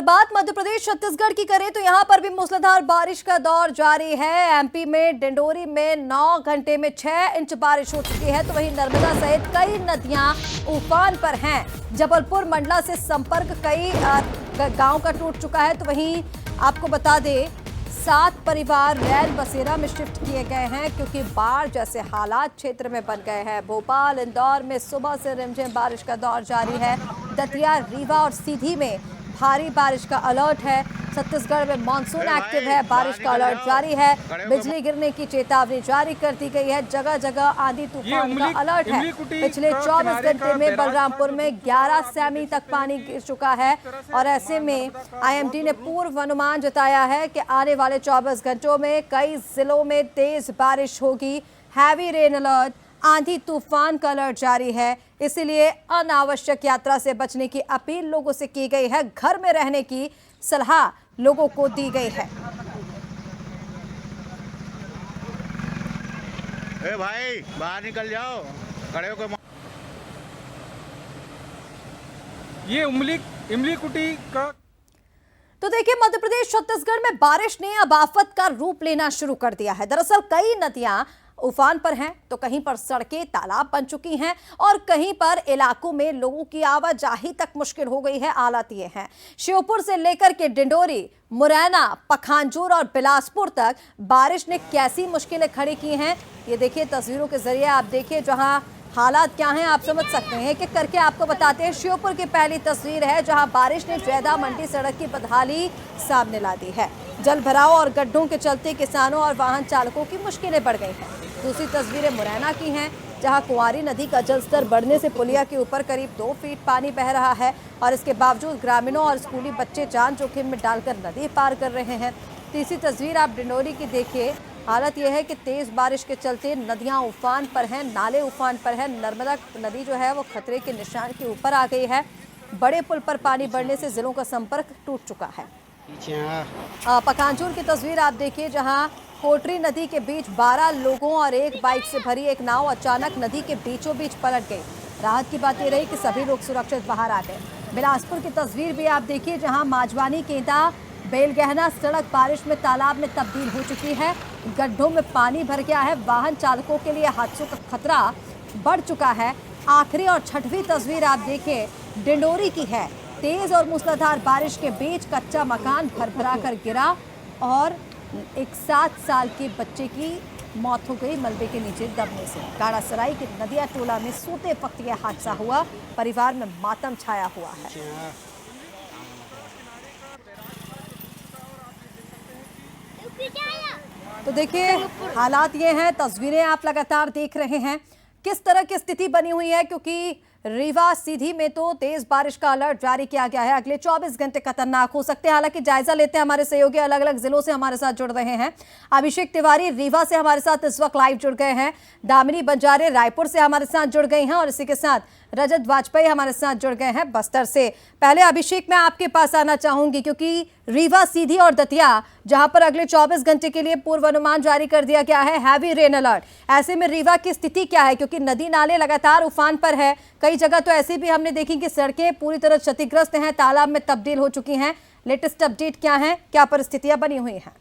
बात मध्य प्रदेश छत्तीसगढ़ की करें तो यहां पर भी मूसलाधार बारिश का दौर जारी है। एमपी में डिंडोरी में 9 घंटे में 6 इंच बारिश हो चुकी है, तो वहीं नर्मदा सहित कई नदियां उफान पर हैं। जबलपुर मंडला से संपर्क कई गांव का टूट चुका है। तो वहीं आपको बता दें 7 परिवार रैन बसेरा में शिफ्ट किए गए हैं, क्योंकि बाढ़ जैसे हालात क्षेत्र में बन गए हैं। भोपाल इंदौर में सुबह से रिमझिम बारिश का दौर जारी है। दतिया, रीवा और सीधी में भारी बारिश का अलर्ट है। छत्तीसगढ़ में मानसून एक्टिव है, बारिश का अलर्ट जारी है। बिजली गिरने की चेतावनी जारी कर दी गई है। जगह जगह आंधी तूफान का अलर्ट है। पिछले 24 घंटे में बलरामपुर में 11 सेमी तक पानी गिर चुका है, और ऐसे में आईएमडी ने पूर्व अनुमान जताया है कि आने वाले 24 घंटों में कई जिलों में तेज बारिश होगी। हैवी रेन अलर्ट, आंधी तूफान का अलर्ट जारी है। इसीलिए अनावश्यक यात्रा से बचने की अपील लोगों से की गई है। घर में रहने की सलाह लोगों को दी गई है। ए भाई बाहर निकल जाओ, खड़े होकर। ये इमली कुटी का। तो देखिए, मध्य प्रदेश छत्तीसगढ़ में बारिश ने अब आफत का रूप लेना शुरू कर दिया है। दरअसल कई नदियां उफान पर हैं, तो कहीं पर सड़कें तालाब बन चुकी हैं, और कहीं पर इलाकों में लोगों की आवाजाही तक मुश्किल हो गई है। हालात ये हैं, श्योपुर से लेकर के डिंडोरी, मुरैना, पखांजूर और बिलासपुर तक बारिश ने कैसी मुश्किलें खड़ी की हैं, ये देखिए तस्वीरों के जरिए आप देखिए जहां हालात क्या हैं, आप समझ सकते हैं। कि करके आपको बताते हैं, श्योपुर की पहली तस्वीर है जहां बारिश ने जैदा मंडी सड़क की बदहाली सामने ला दी है। जल भराव और गड्ढों के चलते किसानों और वाहन चालकों की मुश्किलें बढ़ गई हैं। दूसरी तस्वीरें मुरैना की हैं, जहां कुंवारी नदी का जलस्तर बढ़ने से पुलिया के ऊपर करीब 2 फीट पानी बह रहा है, और इसके बावजूद ग्रामीणों और स्कूली बच्चे जान जोखिम में डालकर नदी पार कर रहे हैं। तीसरी तस्वीर आप डिंडोरी की देखिए। हालत यह है कि तेज बारिश के चलते नदियां उफान पर हैं, नाले उफान पर हैं। नर्मदा नदी जो है वो खतरे के निशान के ऊपर आ गई है। बड़े पुल पर पानी बढ़ने से जिलों का संपर्क टूट चुका है। पखांजूर की तस्वीर आप देखिए, जहां कोटरी नदी के बीच 12 लोगों और एक बाइक से भरी एक नाव अचानक नदी के बीचों बीच पलट गई। राहत की बात यह रही कि सभी लोग सुरक्षित बाहर आ गए। बिलासपुर की तस्वीर भी आप देखिए, जहां माजवानी केंदा बेलगहना सड़क बारिश में तालाब में तब्दील हो चुकी है। गड्ढों में पानी भर गया है। वाहन चालकों के लिए हादसों का खतरा बढ़ चुका है। आखिरी और छठवीं तस्वीर आप देखिए, डिंडोरी की है। तेज और मूसलाधार बारिश के बीच कच्चा मकान भरभरा कर गिरा, और एक 7 साल के बच्चे की मौत हो गई मलबे के नीचे दबने से। गाड़ासराय के नदिया टोला में सोते वक्त यह हादसा हुआ। परिवार में मातम छाया हुआ है। तो देखिए, हालात ये हैं, तस्वीरें आप लगातार देख रहे हैं किस तरह की स्थिति बनी हुई है, क्योंकि रीवा सीधी में तो तेज बारिश का अलर्ट जारी किया गया है। अगले 24 घंटे खतरनाक हो सकते हैं। हालांकि जायजा लेते हैं, हमारे सहयोगी अलग अलग जिलों से हमारे साथ जुड़ रहे हैं। अभिषेक तिवारी रीवा से हमारे साथ इस वक्त लाइव जुड़ गए हैं। दामिनी बंजारे रायपुर से हमारे साथ जुड़ गई हैं, और इसी के साथ रजत वाजपेयी हमारे साथ जुड़ गए हैं बस्तर से। पहले अभिषेक, मैं आपके पास आना चाहूंगी, क्योंकि रीवा, सीधी और दतिया, जहां पर अगले 24 घंटे के लिए पूर्व अनुमान जारी कर दिया गया है, हैवी रेन अलर्ट। ऐसे में रीवा की स्थिति क्या है, क्योंकि नदी नाले लगातार उफान पर है। कई जगह तो ऐसी भी हमने देखी कि सड़कें पूरी तरह क्षतिग्रस्त हैं, तालाब में तब्दील हो चुकी हैं। लेटेस्ट अपडेट क्या है, क्या परिस्थितियां बनी हुई हैं?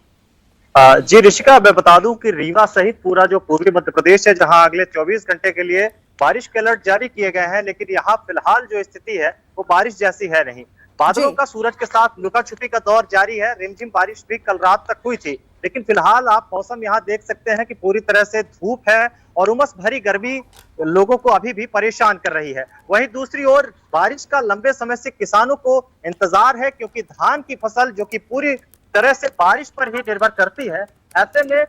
जी ऋषिका, मैं बता दूं कि रीवा सहित पूरा जो पूर्वी मध्य प्रदेश है, जहां अगले 24 घंटे के लिए बारिश के अलर्ट जारी किए गए हैं, लेकिन यहाँ फिलहाल जो स्थिति है वो बारिश जैसी है नहीं। बादलों का सूरज के साथ लुका छुपी का दौर जारी है। रिमझिम बारिश भी कल रात तक हुई थी, लेकिन फिलहाल आप मौसम यहाँ देख सकते हैं कि पूरी तरह से धूप है, और उमस भरी गर्मी लोगों को अभी भी परेशान कर रही है। वहीं दूसरी ओर बारिश का लंबे समय से किसानों को इंतजार है, क्योंकि धान की फसल जो कि पूरी तरह से बारिश पर ही निर्भर करती है, ऐसे में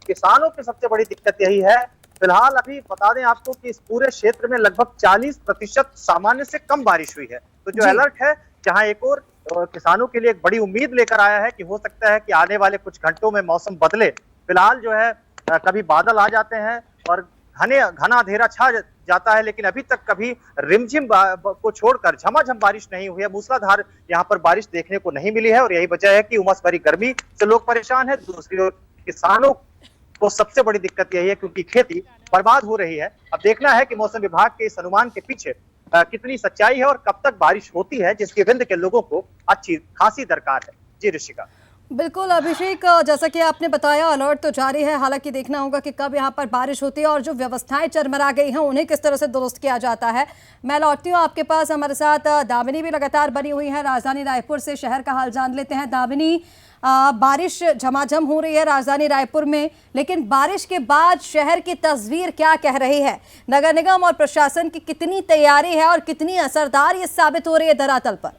किसानों की सबसे बड़ी दिक्कत यही है। फिलहाल अभी बता दें आपको कि इस पूरे क्षेत्र में लगभग 40% सामान्य से कम बारिश हुई है। तो जो अलर्ट है, जहां एक और किसानों के लिए एक बड़ी उम्मीद लेकर आया है कि हो सकता है कि आने वाले कुछ घंटों में मौसम बदले। फिलहाल जो है कभी बादल आ जाते हैं और घना अंधेरा छा जाता है, लेकिन अभी तक कभी रिमझिम को छोड़कर झमाझम बारिश नहीं हुई है। मूसलाधार यहाँ पर बारिश देखने को नहीं मिली है, और यही वजह है कि उमस भरी गर्मी से लोग परेशान है। दूसरी ओर किसानों को सबसे बड़ी दिक्कत यही है, क्योंकि खेती बर्बाद हो रही है। अब देखना है कि मौसम विभाग के इस अनुमान के पीछे कितनी सच्चाई है और कब तक बारिश होती है, जिसकी विंध्य के लोगों को अच्छी खासी दरकार है। जी ऋषिका। बिल्कुल अभिषेक, जैसा कि आपने बताया अलर्ट तो जारी है, हालांकि देखना होगा कि कब यहाँ पर बारिश होती है और जो व्यवस्थाएं चरमरा गई हैं उन्हें किस तरह से दुरुस्त किया जाता है। मैं लौटती हूँ आपके पास, हमारे साथ दामिनी भी लगातार बनी हुई है राजधानी रायपुर से। शहर का हाल जान लेते हैं दामिनी। बारिश झमाझम हो रही है राजधानी रायपुर में, लेकिन बारिश के बाद शहर की तस्वीर क्या कह रही है? नगर निगम और प्रशासन की कितनी तैयारी है और कितनी असरदार ये साबित हो रही है धरातल पर?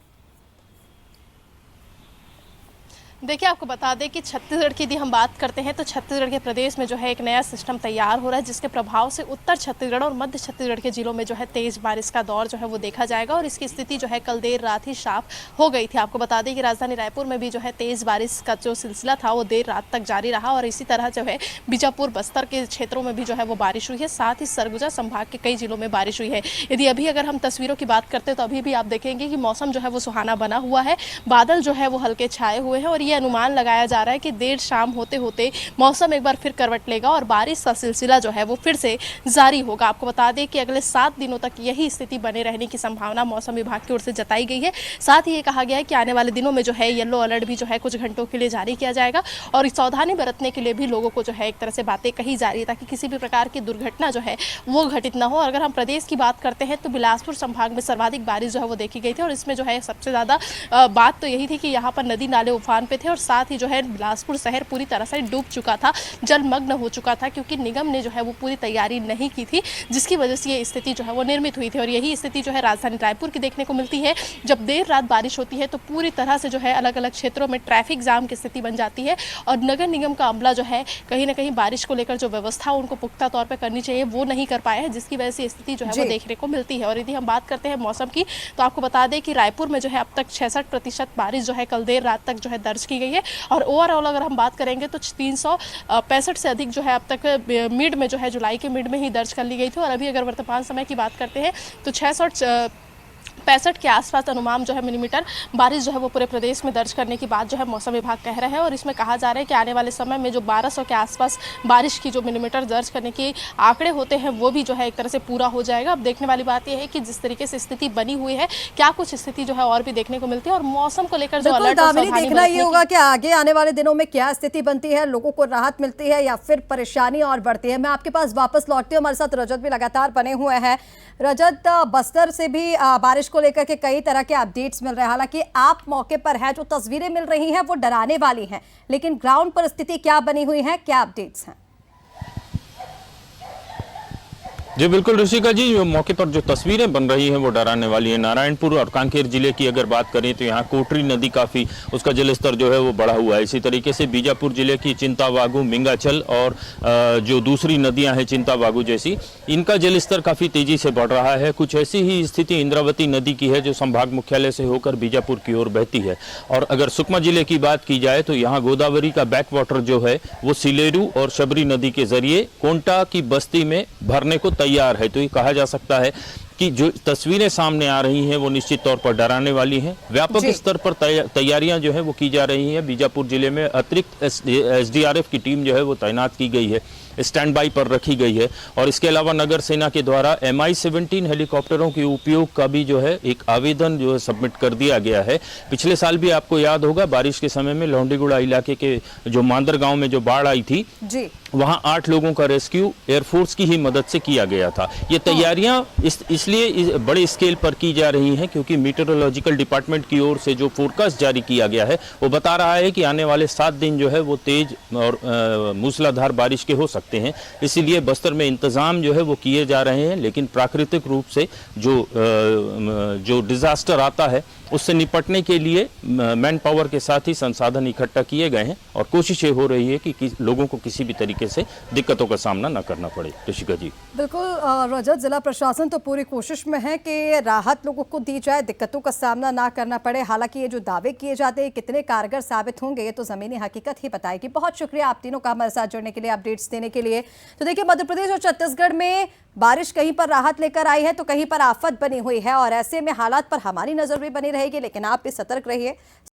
देखिए, आपको बता दें कि छत्तीसगढ़ की यदि हम बात करते हैं तो छत्तीसगढ़ के प्रदेश में जो है एक नया सिस्टम तैयार हो रहा है, जिसके प्रभाव से उत्तर छत्तीसगढ़ और मध्य छत्तीसगढ़ के जिलों में जो है तेज़ बारिश का दौर जो है वो देखा जाएगा। और इसकी स्थिति जो है कल देर रात ही साफ हो गई थी। आपको बता दें कि राजधानी रायपुर में भी जो है तेज़ बारिश का जो सिलसिला था वो देर रात तक जारी रहा और इसी तरह जो है बीजापुर बस्तर के क्षेत्रों में भी जो है वो बारिश हुई है। साथ ही सरगुजा संभाग के कई जिलों में बारिश हुई है। यदि अभी अगर हम तस्वीरों की बात करते हैं तो अभी भी आप देखेंगे कि मौसम जो है वो सुहाना बना हुआ है, बादल जो है वो हल्के छाए हुए हैं और ये अनुमान लगाया जा रहा है कि देर शाम होते होते मौसम एक बार फिर करवट लेगा और बारिश का सिलसिला जो है वो फिर से जारी होगा। आपको बता दें कि अगले 7 दिनों तक यही स्थिति बने रहने की संभावना मौसम विभाग की ओर से जताई गई है। साथ ही ये कहा गया है कि आने वाले दिनों में जो है येलो अलर्ट भी जो है कुछ घंटों के लिए जारी किया जाएगा और सावधानी बरतने के लिए भी लोगों को जो है एक तरह से बातें कही जा रही है ताकि किसी भी प्रकार की दुर्घटना जो है वो घटित ना हो। और अगर हम प्रदेश की बात करते हैं तो बिलासपुर संभाग में सर्वाधिक बारिश जो है वो देखी गई थी और इसमें जो है सबसे ज़्यादा बात तो यही थी कि यहाँ पर नदी नाले उफान पे थे और साथ ही जो है बिलासपुर शहर पूरी तरह से डूब चुका था, जलमग्न हो चुका था, क्योंकि निगम ने जो है वो पूरी तैयारी नहीं की थी, जिसकी वजह से ये स्थिति जो है वो निर्मित हुई थी। और यही स्थिति जो है राजधानी रायपुर की देखने को मिलती है। जब देर रात बारिश होती है तो पूरी तरह से जो है अलग अलग क्षेत्रों में ट्रैफिक जाम की स्थिति बन जाती है और नगर निगम का अमला जो है कहीं ना कहीं बारिश को लेकर जो व्यवस्था उनको पुख्ता तौर पर करनी चाहिए वो नहीं कर पाए हैं, जिसकी वजह से स्थिति जो है वो देखने को मिलती है। और यदि हम बात करते हैं मौसम की तो आपको बता दें कि रायपुर में जो है अब तक 66% बारिश जो है कल देर रात तक जो है दर्ज की गई है और ओवरऑल अगर हम बात करेंगे तो 365 से अधिक जो है अब तक मिड में जो है जुलाई के मिड में ही दर्ज कर ली गई थी। और अभी अगर वर्तमान समय की बात करते हैं तो 665 के आसपास अनुमान जो है मिलीमीटर बारिश जो है वो पूरे प्रदेश में दर्ज करने की बात जो है मौसम विभाग कह रहा है। और इसमें कहा जा रहा है कि आने वाले समय में जो 1200 के आसपास बारिश की जो मिलीमीटर दर्ज करने के आंकड़े होते हैं वो भी जो है एक तरह से पूरा हो जाएगा। अब देखने वाली बात यह है कि जिस तरीके से स्थिति बनी हुई है क्या कुछ स्थिति जो है और भी देखने को मिलती है और मौसम को लेकर जो अलर्ट देखना ये होगा कि आगे आने वाले दिनों में क्या स्थिति बनती है, लोगों को राहत मिलती है या फिर परेशानी और बढ़ती है। मैं आपके पास वापस लौटती हूँ, हमारे साथ रजत भी लगातार बने हुए हैं। रजत, बस्तर से भी बारिश को लेकर के कई तरह के अपडेट्स मिल रहे हैं, हालांकि आप मौके पर हैं, जो तस्वीरें मिल रही हैं वो डराने वाली हैं, लेकिन ग्राउंड पर स्थिति क्या बनी हुई है, क्या अपडेट्स हैं? जी बिल्कुल ऋषिका जी, मौके पर जो तस्वीरें बन रही हैं वो डराने वाली है। नारायणपुर और कांकेर जिले की अगर बात करें तो यहाँ कोटरी नदी काफ़ी उसका जलस्तर जो है वो बढ़ा हुआ है। इसी तरीके से बीजापुर जिले की चिंतावागू, मिंगाचल और जो दूसरी नदियाँ हैं चिंतावागू जैसी, इनका जलस्तर काफ़ी तेज़ी से बढ़ रहा है। कुछ ऐसी ही स्थिति इंद्रावती नदी की है जो संभाग मुख्यालय से होकर बीजापुर की ओर बहती है। और अगर सुकमा जिले की बात की जाए तो यहाँ गोदावरी का बैक वाटर जो है वो सिलेरू और शबरी नदी के जरिए कोंटा की बस्ती में भरने को तैयार है। तो ये कहा जा सकता है कि जो तस्वीरें सामने आ रही हैं वो निश्चित तौर पर डराने वाली हैं। व्यापक स्तर पर तैयारियां जो है वो की जा रही हैं। बीजापुर जिले में अतिरिक्त एसडीआरएफ की टीम जो है वो तैनात की गई है, स्टैंड बाई पर रखी गई है। और इसके अलावा नगर सेना के द्वारा MI-17 हेलीकॉप्टरों के उपयोग का भी जो है एक आवेदन जो है सबमिट कर दिया गया है। पिछले साल भी आपको याद होगा बारिश के समय में लौंडीगुड़ा इलाके के जो मांदर गांव में जो बाढ़ आई थी वहां 8 लोगों का रेस्क्यू एयरफोर्स की ही मदद से किया गया था। ये तैयारियां इसलिए बड़े स्केल पर की जा रही हैं क्योंकि मीटरोलॉजिकल डिपार्टमेंट की ओर से जो फोरकास्ट जारी किया गया है वो बता रहा है कि आने वाले 7 दिन जो है वो तेज और मूसलाधार बारिश के हो सकते हैं। इसीलिए बस्तर में इंतजाम जो है वो किए जा रहे हैं, लेकिन प्राकृतिक रूप से जो डिजास्टर आता है उससे निपटने के लिए मैन पावर के साथ ही संसाधन इकट्ठा किए गए हैं और कोशिशें हो रही है कि लोगों को किसी भी तरीके से दिक्कतों का सामना न करना पड़े। ऋषिका जी बिल्कुल रजत, जिला प्रशासन तो पूरी कोशिश में है कि राहत लोगों को दी जाए, दिक्कतों का सामना ना करना पड़े। हालांकि ये जो दावे किए जाते हैं कितने कारगर साबित होंगे ये तो जमीनी हकीकत ही बताएगी। बहुत शुक्रिया आप तीनों का हमारे साथ जुड़ने के लिए, अपडेट्स देने के लिए। तो देखिए, मध्य प्रदेश और छत्तीसगढ़ में बारिश कहीं पर राहत लेकर आई है तो कहीं पर आफत बनी हुई है और ऐसे में हालात पर हमारी नजर भी बनी रहेगी, लेकिन आप भी सतर्क रहिए।